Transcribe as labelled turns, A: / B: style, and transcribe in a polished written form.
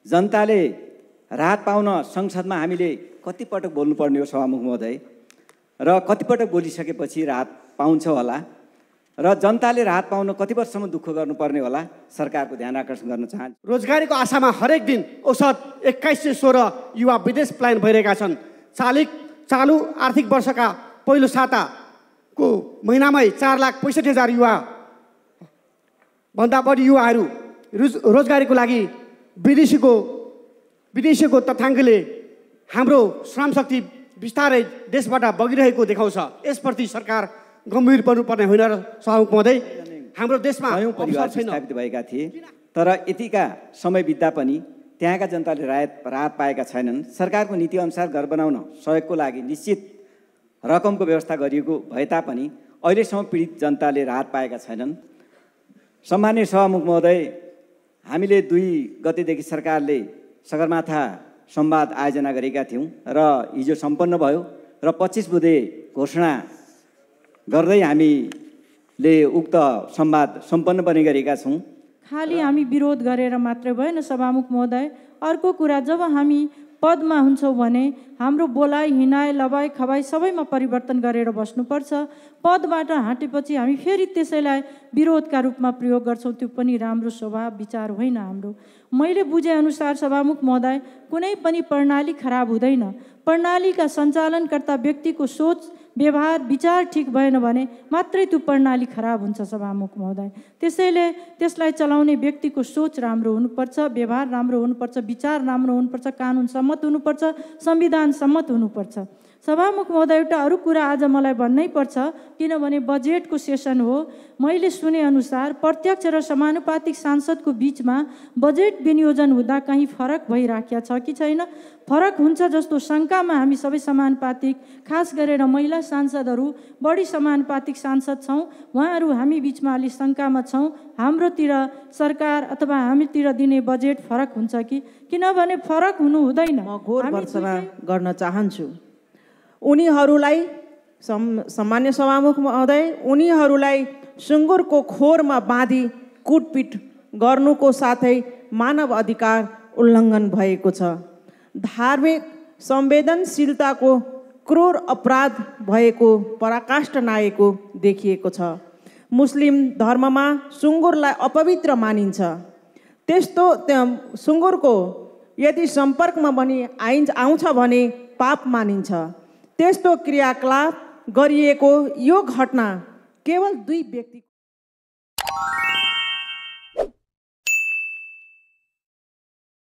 A: जनताले राहत पाउन संसदमा हामीले कतिपटक बोल्नुपर्ने हो सभामुख महोदय, र कतिपटक बोलिसकेपछि राहत पाउँछ होला, र जनताले राहत पाउन कति वर्षसम्म दुःख गर्नुपर्ने होला, सरकारको ध्यान आकर्षण गर्न चाहन्छु।
B: रोजगारीको आशामा हरेक दिन औसत 2116 युवा विदेश पलायन भइरहेका छन्। चालु आर्थिक वर्षका पहिलो साताको महिनामै 4,65,000 युवा भन्दा बढी युवाहरू रोजगारीको लागि विदेशीको तथ्याङ्कले हाम्रो श्रमशक्ति बिस्तारै देशबाट बगिरहेको देखाउँछ। यसप्रति सरकार गम्भीर बन्नुपर्ने होइन र सभामुख महोदय, हाम्रो देशमा
A: परिवार स्थापित भएका थिए, तर यतिका समय बित्दा पनि त्यहाँका जनताले राहत पाएका छैनन्। सरकारको नीति अनुसार घर बनाउन सहयोगको लागि निश्चित रकमको व्यवस्था गरिएको भए तापनि अहिलेसम्म पीडित जनताले राहत पाएका छैनन्। सम्माननीय सभामुख महोदय, हामीले 2 गतेदेखि सरकारले सगरमाथा संवाद आयोजना गरेका थियौँ र हिजो सम्पन्न भयो र 25 बुँदे घोषणा गर्दै हामीले उक्त संवाद सम्पन्न पनि गरेका छौँ।
C: खाली हामी विरोध गरेर मात्रै भएन सभामुख महोदय। अर्को कुरा, जब हामी पदमा हुन्छौँ भने हाम्रो बोलाइ, हिँडाइ, लबाइ, खबाइ सबैमा परिवर्तन गरेर बस्नुपर्छ। पदबाट हटेपछि हामी फेरि त्यसैलाई विरोधका रूपमा प्रयोग गर्छौँ, त्यो पनि राम्रो स्वभाव विचार होइन हाम्रो। मैले बुझेअनुसार सभामुख महोदय, कुनै पनि प्रणाली खराब हुँदैन। प्रणालीका सञ्चालनकर्ता व्यक्तिको सोच, व्यवहार, विचार ठिक भएन भने मात्रै त्यो प्रणाली खराब हुन्छ सभामुख महोदय। त्यसैले त्यसलाई चलाउने व्यक्तिको सोच राम्रो हुनुपर्छ, व्यवहार राम्रो हुनुपर्छ, विचार राम्रो हुनुपर्छ, कानुन सम्मत हुनुपर्छ, संविधान सम्मत हुनुपर्छ। सभामुख महोदय, एउटा अरू कुरा आज मलाई भन्नै पर्छ, किनभने बजेटको सेसन हो। मैले सुनेअनुसार प्रत्यक्ष र समानुपातिक सांसदको बिचमा बजेट विनियोजन हुँदा कहीँ फरक भइराखेको छ कि छैन? फरक हुन्छ जस्तो शङ्कामा हामी सबै समानुपातिक, खास गरेर महिला सांसदहरू बढी समानुपातिक सांसद छौँ, उहाँहरू हामी बिचमा अलि शङ्कामा छौँ। हाम्रोतिर सरकार अथवा हामीतिर दिने बजेट फरक हुन्छ कि? किनभने फरक हुनु हुँदैन।
D: म घोर भर्त्सना गर्न चाहन्छु उनीहरूलाई। सम्मान्य सभामुख महोदय, उनीहरूलाई सुँगुरको खोरमा बाँधी कुटपिट गर्नुको साथै मानव अधिकार उल्लङ्घन भएको छ। धार्मिक संवेदनशीलताको क्रूर अपराध भएको पराकाष्ठ नाएको देखिएको छ। मुस्लिम धर्ममा सुँगुरलाई अपवित्र मानिन्छ। त्यस्तो सुँगुरको यदि सम्पर्कमा पनि आउँछ भने पाप मानिन्छ। त्यस्तो क्रियाकलाप गरिएको यो घटना केवल 2 व्यक्ति